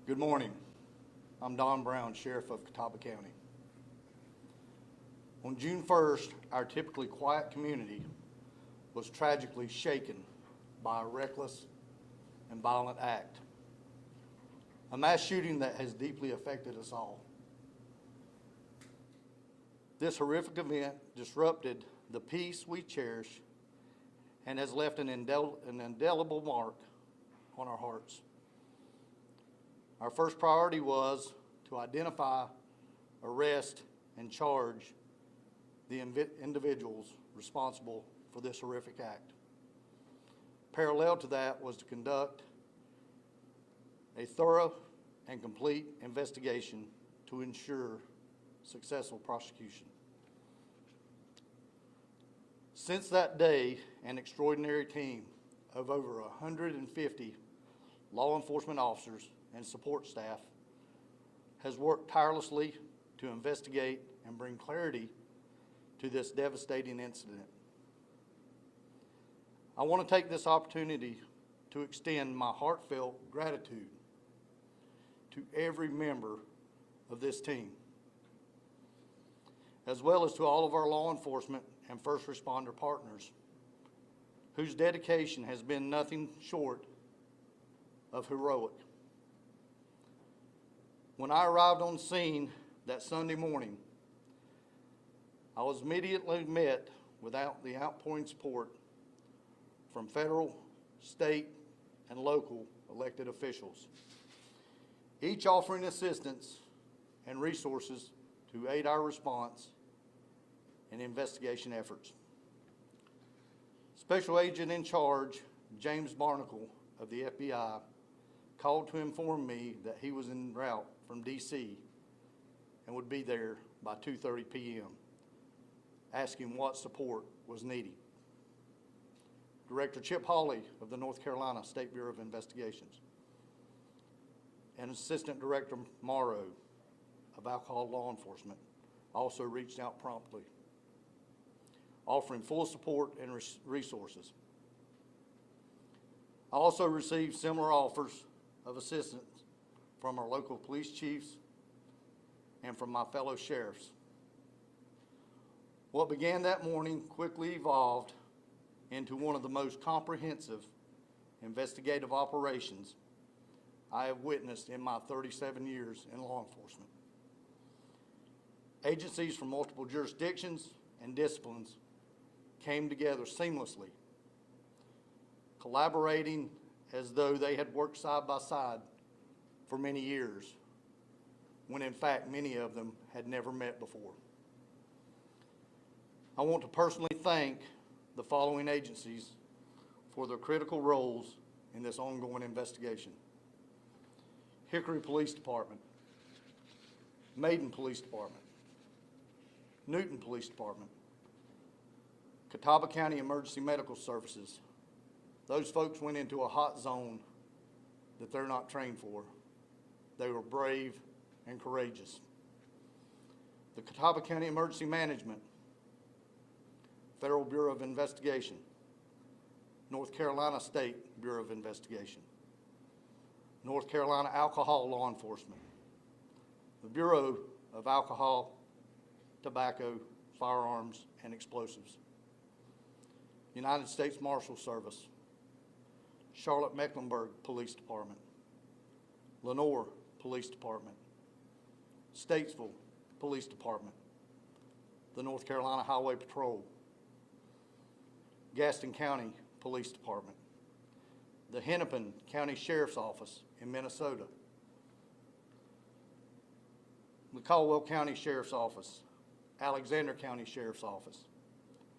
Good morning. I'm Don Brown, Sheriff of Catawba County. On June 1st, our typically quiet community was tragically shaken by a reckless and violent act, a mass shooting that has deeply affected us all. This horrific event disrupted the peace we cherish and has left an indelible mark on our hearts. Our first priority was to identify, arrest, and charge the individuals responsible for this horrific act. Parallel to that was to conduct a thorough and complete investigation to ensure successful prosecution. Since that day, an extraordinary team of over 150 law enforcement officers and support staff has worked tirelessly to investigate and bring clarity to this devastating incident. I want to take this opportunity to extend my heartfelt gratitude to every member of this team, as well as to all of our law enforcement and first responder partners, whose dedication has been nothing short of heroic. When I arrived on scene that Sunday morning, I was immediately met with the outpouring support from federal, state, and local elected officials, each offering assistance and resources to aid our response and investigation efforts. Special Agent in Charge James Barnacle of the FBI called to inform me that he was en route from D.C. and would be there by 2:30 p.m., asking what support was needed. Director Chip Hawley of the North Carolina State Bureau of Investigations and Assistant Director Morrow of Alcohol Law Enforcement also reached out promptly, offering full support and resources. I also received similar offers of assistance from our local police chiefs and from my fellow sheriffs. What began that morning quickly evolved into one of the most comprehensive investigative operations I have witnessed in my 37 years in law enforcement. Agencies from multiple jurisdictions and disciplines came together seamlessly, collaborating as though they had worked side by side for many years, when in fact many of them had never met before. I want to personally thank the following agencies for their critical roles in this ongoing investigation: Hickory Police Department, Maiden Police Department, Newton Police Department, Catawba County Emergency Medical Services. Those folks went into a hot zone that they're not trained for. They were brave and courageous. The Catawba County Emergency Management, Federal Bureau of Investigation, North Carolina State Bureau of Investigation, North Carolina Alcohol Law Enforcement, the Bureau of Alcohol, Tobacco, Firearms, and Explosives, United States Marshal Service, Charlotte-Mecklenburg Police Department, Lenoir Police Department, Statesville Police Department, the North Carolina Highway Patrol, Gaston County Police Department, the Hennepin County Sheriff's Office in Minnesota, the Caldwell County Sheriff's Office, Alexander County Sheriff's Office,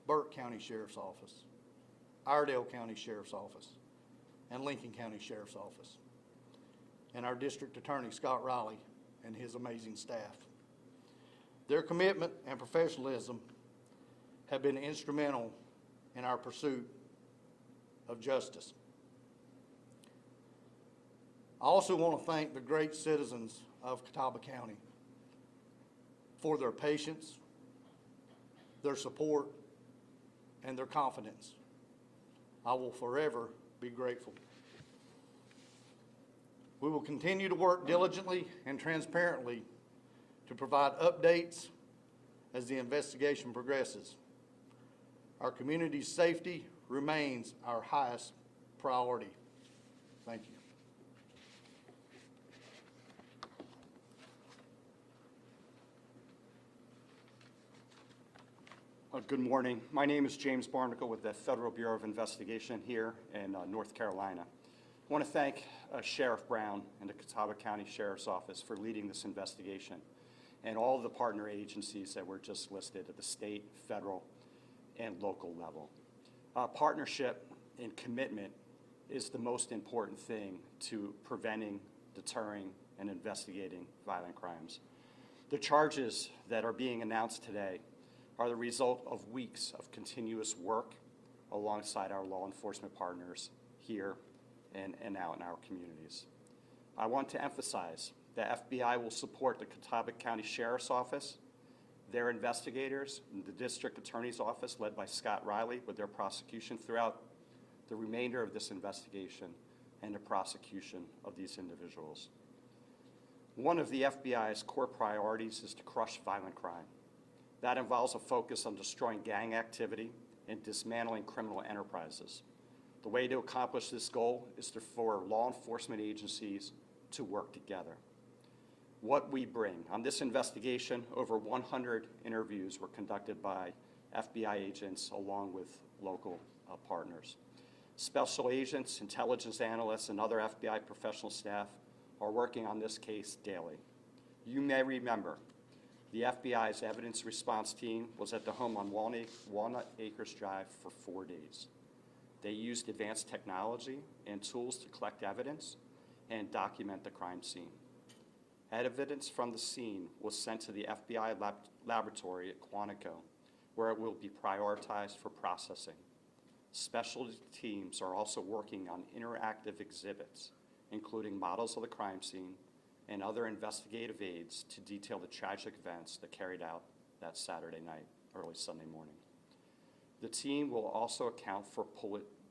Burke County Sheriff's Office, Iredell County Sheriff's Office, and Lincoln County Sheriff's Office, and our District Attorney, Scott Riley, and his amazing staff. Their commitment and professionalism have been instrumental in our pursuit of justice. I also want to thank the great citizens of Catawba County for their patience, their support, and their confidence. I will forever be grateful. We will continue to work diligently and transparently to provide updates as the investigation progresses. Our community's safety remains our highest priority. Thank you. Good morning. My name is James Barnacle with the Federal Bureau of Investigation here in North Carolina. I want to thank Sheriff Brown and the Catawba County Sheriff's Office for leading this investigation, and all of the partner agencies that were just listed at the state, federal, and local level. Partnership and commitment is the most important thing to preventing, deterring, and investigating violent crimes. The charges that are being announced today are the result of weeks of continuous work alongside our law enforcement partners here and out in our communities. I want to emphasize that FBI will support the Catawba County Sheriff's Office, their investigators, and the District Attorney's Office led by Scott Riley with their prosecution throughout the remainder of this investigation and the prosecution of these individuals. One of the FBI's core priorities is to crush violent crime. That involves a focus on destroying gang activity and dismantling criminal enterprises. The way to accomplish this goal is for law enforcement agencies to work together. What we bring. On this investigation, over 100 interviews were conducted by FBI agents along with local partners. Special agents, intelligence analysts, and other FBI professional staff are working on this case daily. You may remember the FBI's evidence response team was at the home on Walnut Acres Drive for 4 days. They used advanced technology and tools to collect evidence and document the crime scene. Evidence from the scene was sent to the FBI laboratory at Quantico, where it will be prioritized for processing. Special teams are also working on interactive exhibits, including models of the crime scene and other investigative aids to detail the tragic events that carried out that Saturday night, early Sunday morning. The team will also account for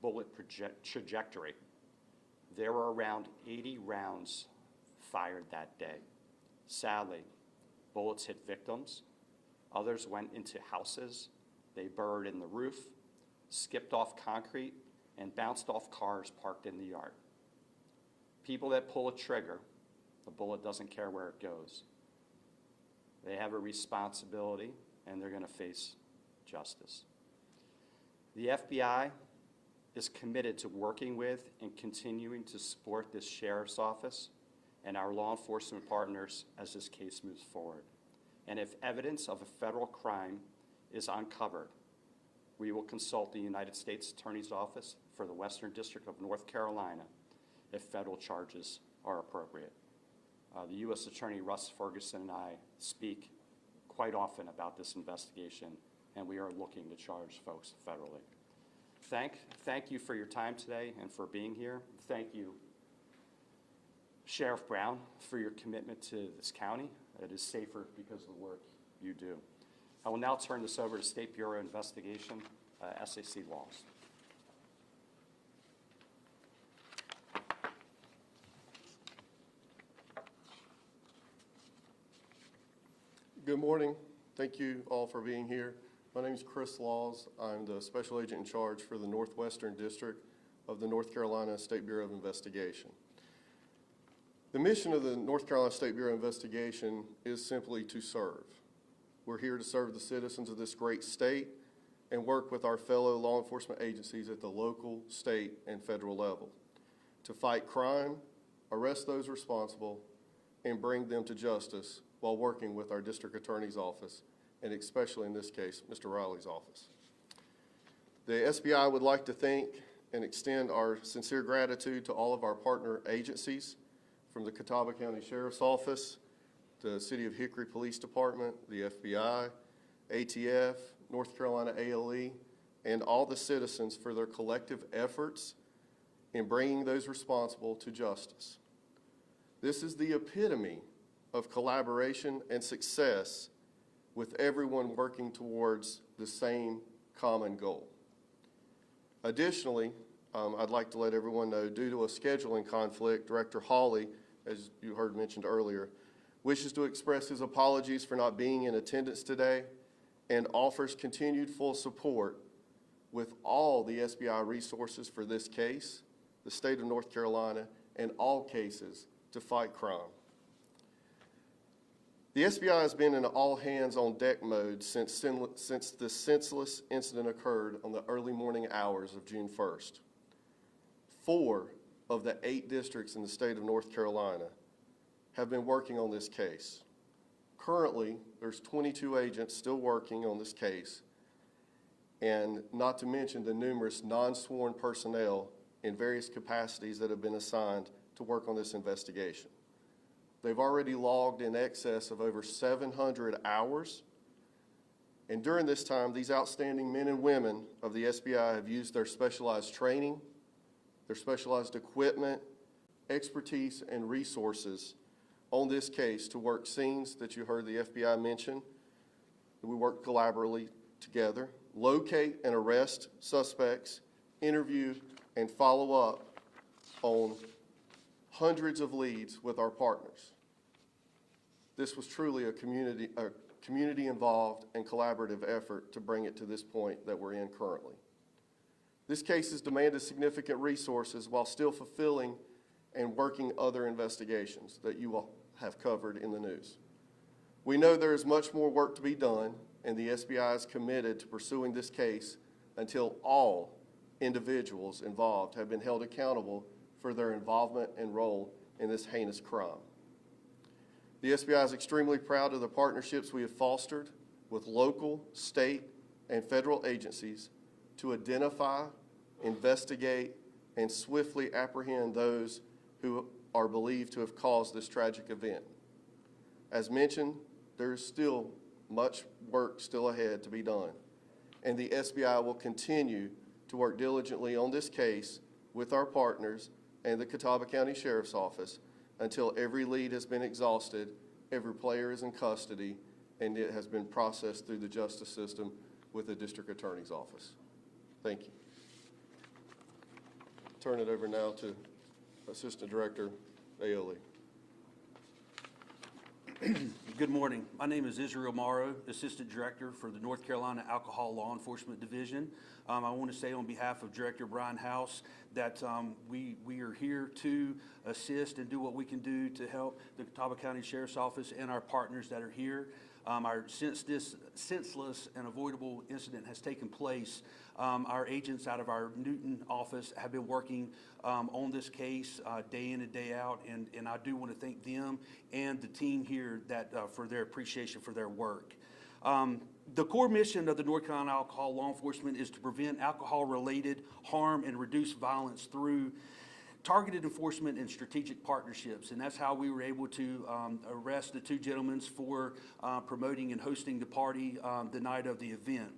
bullet trajectory. There were around 80 rounds fired that day. Sadly, bullets hit victims. Others went into houses. They burrowed in the roof, skipped off concrete, and bounced off cars parked in the yard. People that pull a trigger, the bullet doesn't care where it goes. They have a responsibility, and they're going to face justice. The FBI is committed to working with and continuing to support this Sheriff's Office and our law enforcement partners as this case moves forward. And if evidence of a federal crime is uncovered, we will consult the United States Attorney's Office for the Western District of North Carolina if federal charges are appropriate. The U.S. Attorney Russ Ferguson and I speak quite often about this investigation, and we are looking to charge folks federally. Thank you for your time today and for being here. Thank you, Sheriff Brown, for your commitment to this county. It is safer because of the work you do. I will now turn this over to State Bureau of Investigation, SAC Laws. Good morning. Thank you all for being here. My name is Chris Laws. I'm the Special Agent in charge for the Northwestern District of the North Carolina State Bureau of Investigation. The mission of the North Carolina State Bureau of Investigation is simply to serve. We're here to serve the citizens of this great state and work with our fellow law enforcement agencies at the local, state, and federal level to fight crime, arrest those responsible, and bring them to justice while working with our district attorney's office, and especially in this case, Mr. Riley's office. The SBI would like to thank and extend our sincere gratitude to all of our partner agencies, from the Catawba County Sheriff's Office, the City of Hickory Police Department, the FBI, ATF, North Carolina ALE, and all the citizens for their collective efforts in bringing those responsible to justice. This is the epitome of collaboration and success, with everyone working towards the same common goal. Additionally, I'd like to let everyone know, due to a scheduling conflict, Director Hawley as you heard mentioned earlier, wishes to express his apologies for not being in attendance today and offers continued full support with all the SBI resources for this case, the state of North Carolina, and all cases to fight crime. The SBI has been in all-hands-on-deck mode since the senseless incident occurred on the early morning hours of June 1st. 4 of the 8 districts in the state of North Carolina have been working on this case. Currently, there's 22 agents still working on this case, and not to mention the numerous non-sworn personnel in various capacities that have been assigned to work on this investigation. They've already logged in excess of over 700 hours, and during this time, these outstanding men and women of the SBI have used their specialized training, their specialized equipment, expertise, and resources on this case to work scenes that you heard the FBI mention. We work collaboratively together, locate and arrest suspects, interview and follow up on hundreds of leads with our partners. This was truly a community-involved and collaborative effort to bring it to this point that we're in currently. This case has demanded significant resources while still fulfilling and working other investigations that you will have covered in the news. We know there is much more work to be done, and the SBI is committed to pursuing this case until all individuals involved have been held accountable for their involvement and role in this heinous crime. The SBI is extremely proud of the partnerships we have fostered with local, state, and federal agencies to identify, investigate, and swiftly apprehend those who are believed to have caused this tragic event. As mentioned, there is still much work still ahead to be done, and the SBI will continue to work diligently on this case with our partners and the Catawba County Sheriff's Office until every lead has been exhausted, every player is in custody, and it has been processed through the justice system with the District Attorney's Office. Thank you. Turn it over now to Assistant Director Aioli. Good morning. My name is Israel Morrow, Assistant Director for the North Carolina Alcohol Law Enforcement Division. I want to say on behalf of Director Brian House that we are here to assist and do what we can do to help the Catawba County Sheriff's Office and our partners that are here. Since this senseless and avoidable incident has taken place, our agents out of our Newton office have been working on this case day in and day out, and I do want to thank them and the team here that for their appreciation for their work. The core mission of the North Carolina Alcohol Law Enforcement is to prevent alcohol-related harm and reduce violence through targeted enforcement and strategic partnerships, and that's how we were able to arrest the 2 gentlemen for promoting and hosting the party the night of the event.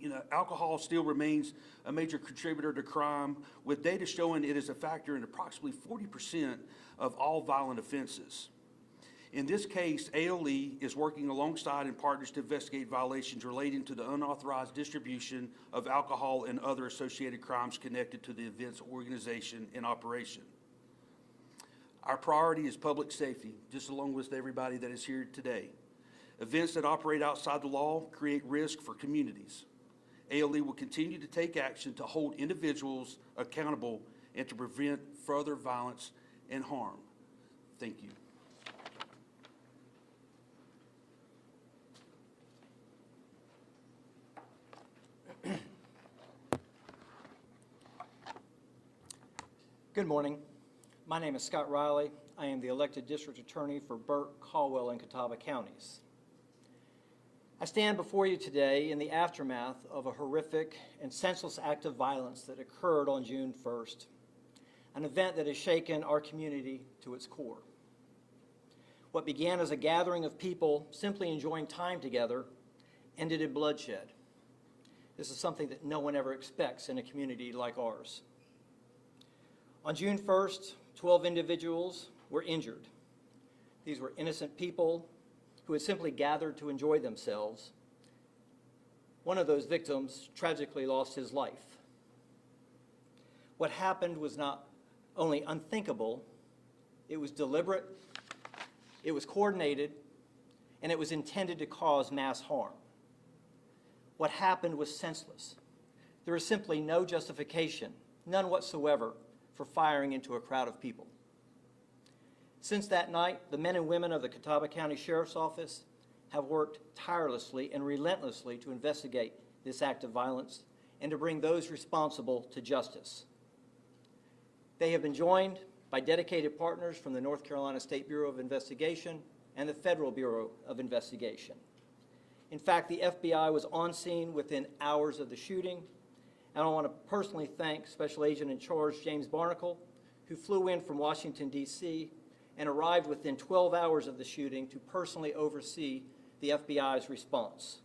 You know, alcohol still remains a major contributor to crime, with data showing it is a factor in approximately 40% of all violent offenses. In this case, ALE is working alongside and partners to investigate violations relating to the unauthorized distribution of alcohol and other associated crimes connected to the event's organization and operation. Our priority is public safety, just along with everybody that is here today. Events that operate outside the law create risk for communities. ALE will continue to take action to hold individuals accountable and to prevent further violence and harm. Thank you. Good morning. My name is Scott Riley. I am the elected district attorney for Burke, Caldwell, and Catawba counties. I stand before you today in the aftermath of a horrific and senseless act of violence that occurred on June 1st, an event that has shaken our community to its core. What began as a gathering of people simply enjoying time together ended in bloodshed. This is something that no one ever expects in a community like ours. On June 1st, 12 individuals were injured. These were innocent people who had simply gathered to enjoy themselves. One of those victims tragically lost his life. What happened was not only unthinkable, It was deliberate, it was coordinated, and it was intended to cause mass harm. What happened was senseless. There is simply no justification, none whatsoever, for firing into a crowd of people. Since that night, the men and women of the Catawba County Sheriff's Office have worked tirelessly and relentlessly to investigate this act of violence and to bring those responsible to justice. They have been joined by dedicated partners from the North Carolina State Bureau of Investigation and the Federal Bureau of Investigation. In fact, the FBI was on scene within hours of the shooting, and I want to personally thank Special Agent in Charge James Barnacle, who flew in from Washington, D.C., and arrived within 12 hours of the shooting to personally oversee the FBI's response.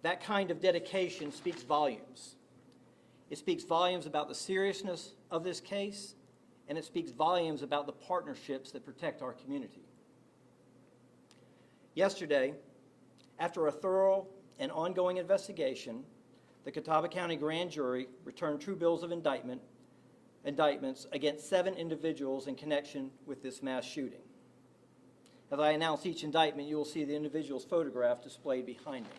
That kind of dedication speaks volumes. It speaks volumes about the seriousness of this case, and it speaks volumes about the partnerships that protect our community. Yesterday, after a thorough and ongoing investigation, the Catawba County Grand Jury returned true bills of indictments against 7 individuals in connection with this mass shooting. As I announce each indictment, you will see the individual's photograph displayed behind me.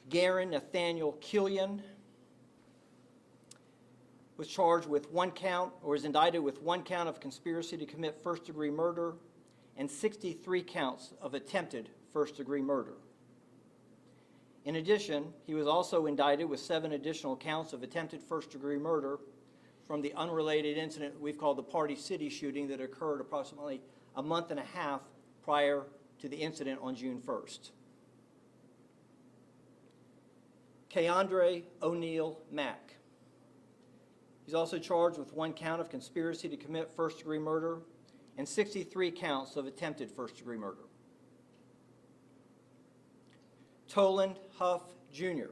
Garen Nathaniel Killian was charged with 1 count, or is indicted with 1 count of conspiracy to commit first-degree murder and 63 counts of attempted first-degree murder. In addition, he was also indicted with 7 additional counts of attempted first-degree murder from the unrelated incident we've called the Party City shooting that occurred approximately a month and a half prior to the incident on June 1st. Keandre O'Neill Mack. He's also charged with 1 count of conspiracy to commit first-degree murder and 63 counts of attempted first-degree murder. Toland Huff, Jr.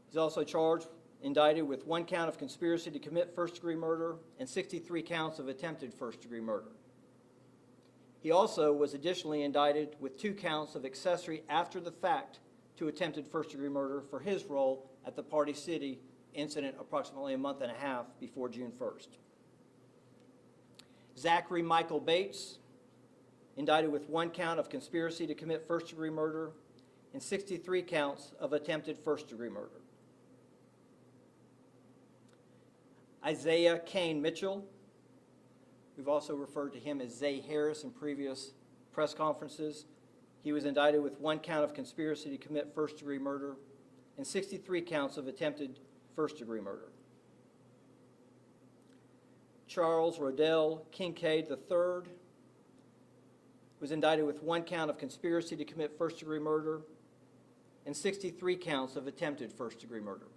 He's also indicted with 1 count of conspiracy to commit first-degree murder and 63 counts of attempted first-degree murder. He also was additionally indicted with 2 counts of accessory after the fact to attempted first-degree murder for his role at the Party City incident approximately a month and a half before June 1st. Zachary Michael Bates, indicted with 1 count of conspiracy to commit first-degree murder and 63 counts of attempted first-degree murder. Isaiah Kane Mitchell, we've also referred to him as Zay Harris in previous press conferences. He was indicted with 1 count of conspiracy to commit first-degree murder and 63 counts of attempted first-degree murder. Charles Rodell Kincaid III was indicted with 1 count of conspiracy to commit first-degree murder and 63 counts of attempted first-degree murder.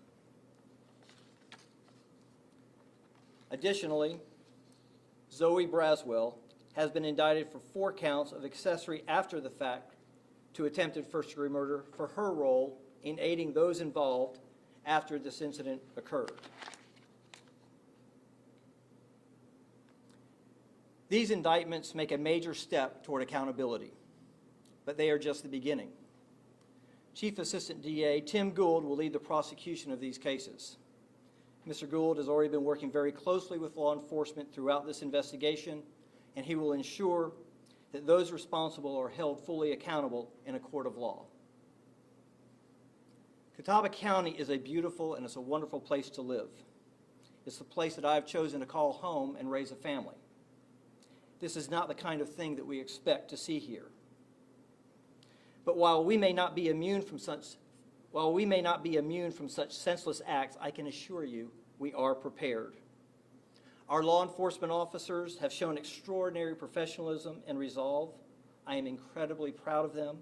Additionally, Zoe Braswell has been indicted for 4 counts of accessory after the fact to attempted first-degree murder for her role in aiding those involved after this incident occurred. These indictments make a major step toward accountability, but they are just the beginning. Chief Assistant DA Tim Gould will lead the prosecution of these cases. Mr. Gould has already been working very closely with law enforcement throughout this investigation, and he will ensure that those responsible are held fully accountable in a court of law. Catawba County is a beautiful and it's a wonderful place to live. It's the place that I've chosen to call home and raise a family. This is not the kind of thing that we expect to see here. But while we may not be immune from such senseless acts, I can assure you we are prepared. Our law enforcement officers have shown extraordinary professionalism and resolve. I am incredibly proud of them.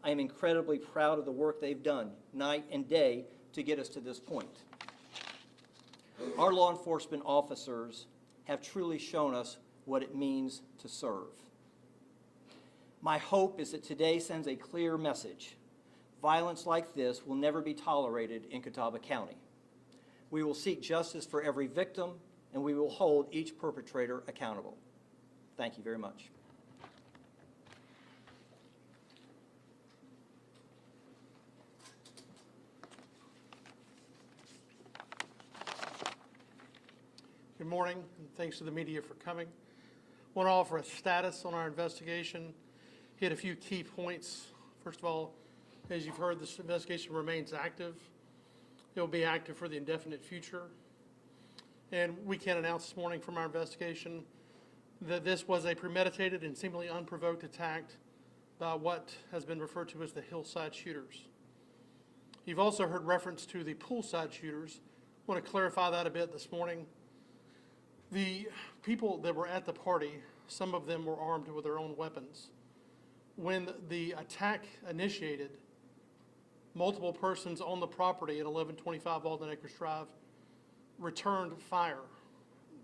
I am incredibly proud of the work they've done night and day to get us to this point. Our law enforcement officers have truly shown us what it means to serve. My hope is that today sends a clear message. Violence like this will never be tolerated in Catawba County. We will seek justice for every victim, and we will hold each perpetrator accountable. Thank you very much. Good morning, and thanks to the media for coming. Want to offer a status on our investigation, hit a few key points. First of all, as you've heard, this investigation remains active. It will be active for the indefinite future. And we can announce this morning from our investigation that this was a premeditated and seemingly unprovoked attack by what has been referred to as the hillside shooters. You've also heard reference to the poolside shooters. I want to clarify that a bit this morning. The people that were at the party, some of them were armed with their own weapons. When the attack initiated, multiple persons on the property at 1125 Walden Acres Drive returned fire.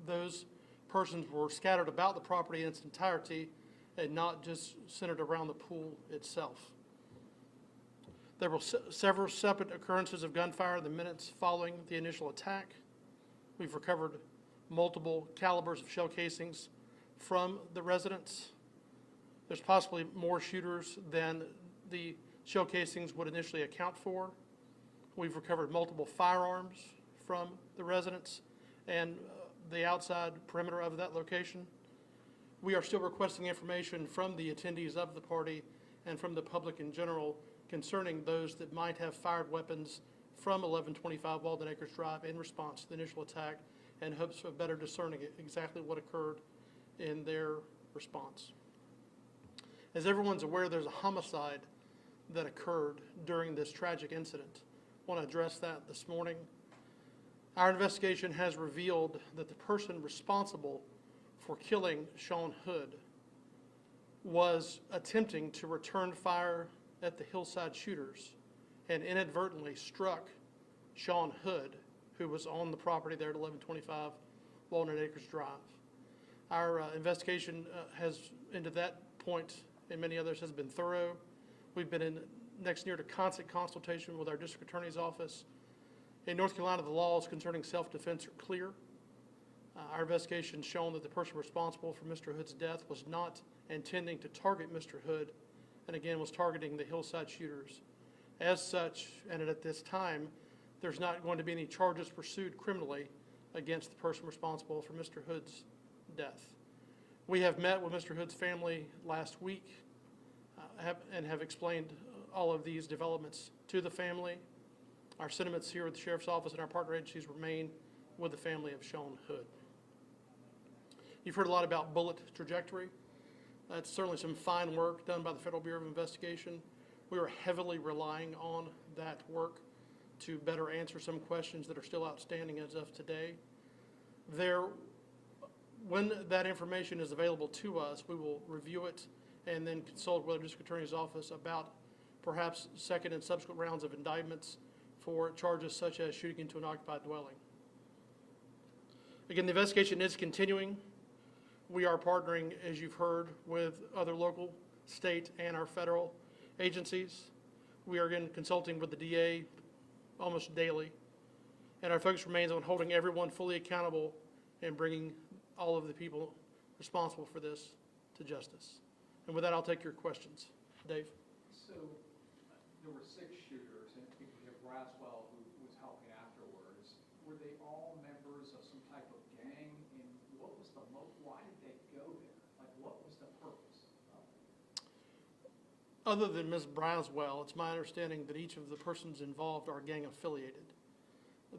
Those persons were scattered about the property in its entirety and not just centered around the pool itself. There were several separate occurrences of gunfire in the minutes following the initial attack. We've recovered multiple calibers of shell casings from the residents. There's possibly more shooters than the shell casings would initially account for. We've recovered multiple firearms from the residents and the outside perimeter of that location. We are still requesting information from the attendees of the party and from the public in general concerning those that might have fired weapons from 1125 Walden Acres Drive in response to the initial attack, and hopes of better discerning exactly what occurred in their response. As everyone's aware, there's a homicide that occurred during this tragic incident. I want to address that this morning. Our investigation has revealed that the person responsible for killing Sean Hood was attempting to return fire at the hillside shooters and inadvertently struck Sean Hood, who was on the property there at 1125 Walnut Acres Drive. Our investigation has, into that point and many others, has been thorough. We've been in next near to constant consultation with our district attorney's office. In North Carolina, the laws concerning self-defense are clear. Our investigation has shown that the person responsible for Mr. Hood's death was not intending to target Mr. Hood, and again was targeting the hillside shooters. As such, and at this time, there's not going to be any charges pursued criminally against the person responsible for Mr. Hood's death. We have met with Mr. Hood's family last week and have explained all of these developments to the family. Our sentiments here at the Sheriff's Office and our partner agencies remain with the family of Sean Hood. You've heard a lot about bullet trajectory. That's certainly some fine work done by the Federal Bureau of Investigation. We are heavily relying on that work to better answer some questions that are still outstanding as of today. When that information is available to us, we will review it and then consult with the district attorney's office about perhaps second and subsequent rounds of indictments for charges such as shooting into an occupied dwelling. Again, the investigation is continuing. We are partnering, as you've heard, with other local, state, and our federal agencies. We are again consulting with the DA almost daily, and our focus remains on holding everyone fully accountable and bringing all of the people responsible for this to justice. And with that, I'll take your questions. Dave? So there were 6 shooters, and we have Braswell who was helping afterwards. Were they all members of some type of gang? And what was the why did they go there? Like, what was the purpose of it? Other than Ms. Braswell, it's my understanding that each of the persons involved are gang affiliated.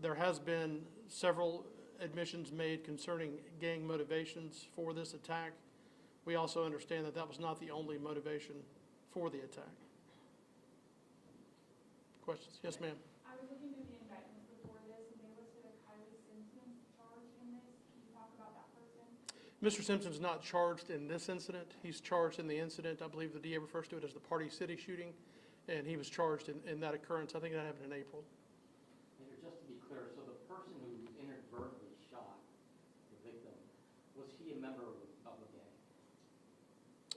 There has been several admissions made concerning gang motivations for this attack. We also understand that that was not the only motivation for the attack. Questions? Yes, ma'am. I was looking through the indictments before this, and they listed a Kylie Simpson charged in this. Can you talk about that person? Mr. Simpson's not charged in this incident. He's charged in the incident, I believe the DA refers to it as the Party City shooting, and he was charged in that occurrence. I think that happened in April. Just to be clear, so the person who inadvertently shot the victim, was he a member of a gang?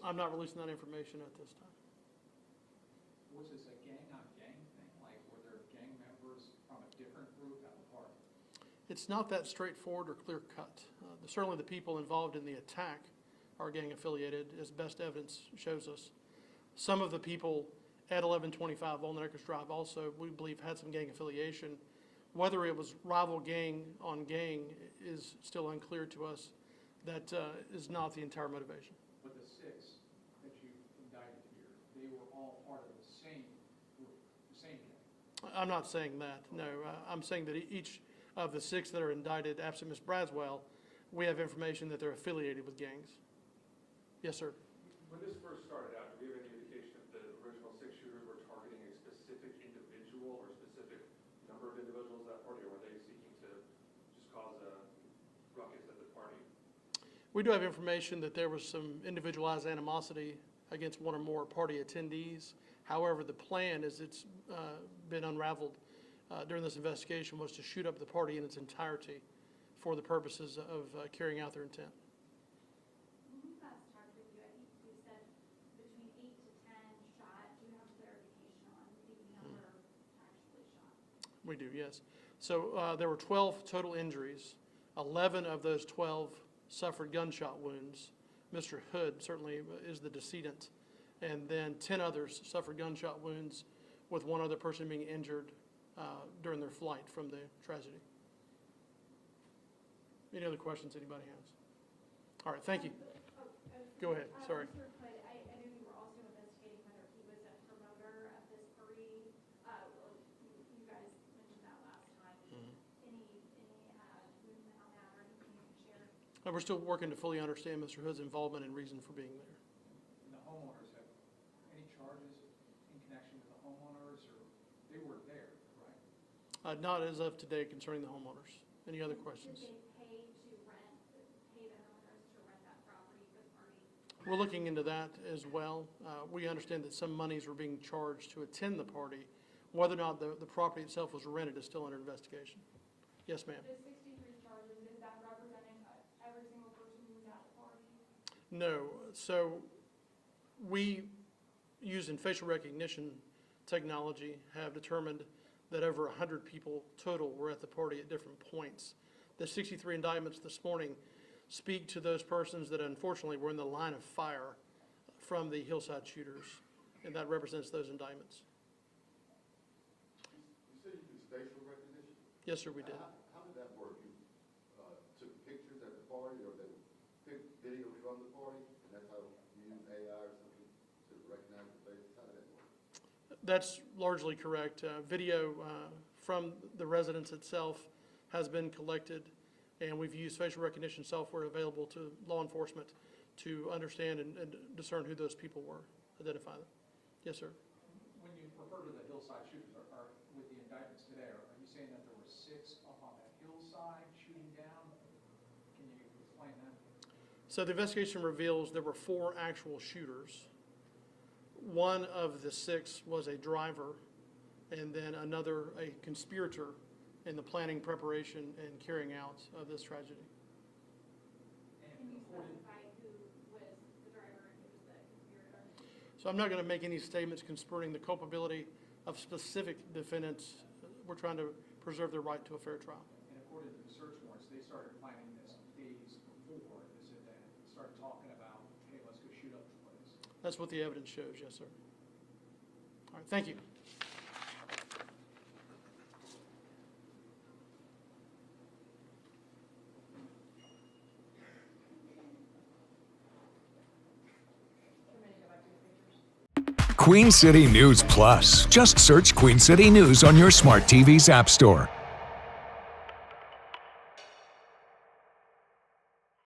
I'm not releasing that information at this time. Was this a gang-on-gang thing? Like, were there gang members from a different group at the party? It's not that straightforward or clear cut. Certainly the people involved in the attack are gang affiliated, as best evidence shows us. Some of the people at 1125 Walnut Acres Drive also, we believe, had some gang affiliation. Whether it was rival gang on gang is still unclear to us. That is not the entire motivation. But the 6 that you indicted here, they were all part of the same group, the same gang. I'm not saying that, no. I'm saying that each of the 6 that are indicted, absent Ms. Braswell, we have information that they're affiliated with gangs. Yes, sir. When this first started out, do we have any indication if the original 6 shooters were targeting a specific individual or specific number of individuals at that party, or were they seeking to just cause a ruckus at the party? We do have information that there was some individualized animosity against one or more party attendees. However, the plan, as it's been unraveled during this investigation, was to shoot up the party in its entirety for the purposes of carrying out their intent. When we last talked with you, I think you said between 8 to 10 shot. Do you have clarification on the number actually shot? We do, yes. So there were 12 total injuries. 11 of those 12 suffered gunshot wounds. Mr. Hood certainly is the decedent. And then 10 others suffered gunshot wounds, with one other person being injured during their flight from the tragedy. Any other questions anybody has? All right, thank you. Go ahead, sorry. Mr. Hood, I know you were also investigating whether he was a promoter of this party. You guys mentioned that last time. Any movement on that or anything you can share? We're still working to fully understand Mr. Hood's involvement and reason for being there. And the homeowners have any charges in connection with the homeowners, or they were there, right? Not as of today concerning the homeowners. Any other questions? Did they pay the homeowners to rent that property for the party? We're looking into that as well. We understand that some monies were being charged to attend the party. Whether or not the property itself was rented is still under investigation. Yes, ma'am. The 63 charges, is that representing every single person who was at the party? No. So we, using facial recognition technology, have determined that over 100 people total were at the party at different points. The 63 indictments this morning speak to those persons that unfortunately were in the line of fire from the hillside shooters, and that represents those indictments. You said you did facial recognition? Yes, sir, we did. How did that work? You took pictures at the party, or then picked video from the party, and that's how you use AI or something to recognize the faces? How did that work? That's largely correct. Video from the residence itself has been collected, and we've used facial recognition software available to law enforcement to understand and discern who those people were, identify them. Yes, sir. When you refer to the hillside shooters, are with the indictments today, are you saying that there were 6 up on that hillside shooting down? Can you explain that? So the investigation reveals there were 4 actual shooters. One of the 6 was a driver, and then another a conspirator in the planning, preparation, and carrying out of this tragedy. Can you specify who was the driver and who was the conspirator? So I'm not going to make any statements concerning the culpability of specific defendants. We're trying to preserve their right to a fair trial. And according to the search warrants, they started planning this days before this event, started talking about, hey, let's go shoot up the place. That's what the evidence shows, yes, sir. All right, thank you. Queen City News Plus. Just search Queen City News on your smart TV's app store.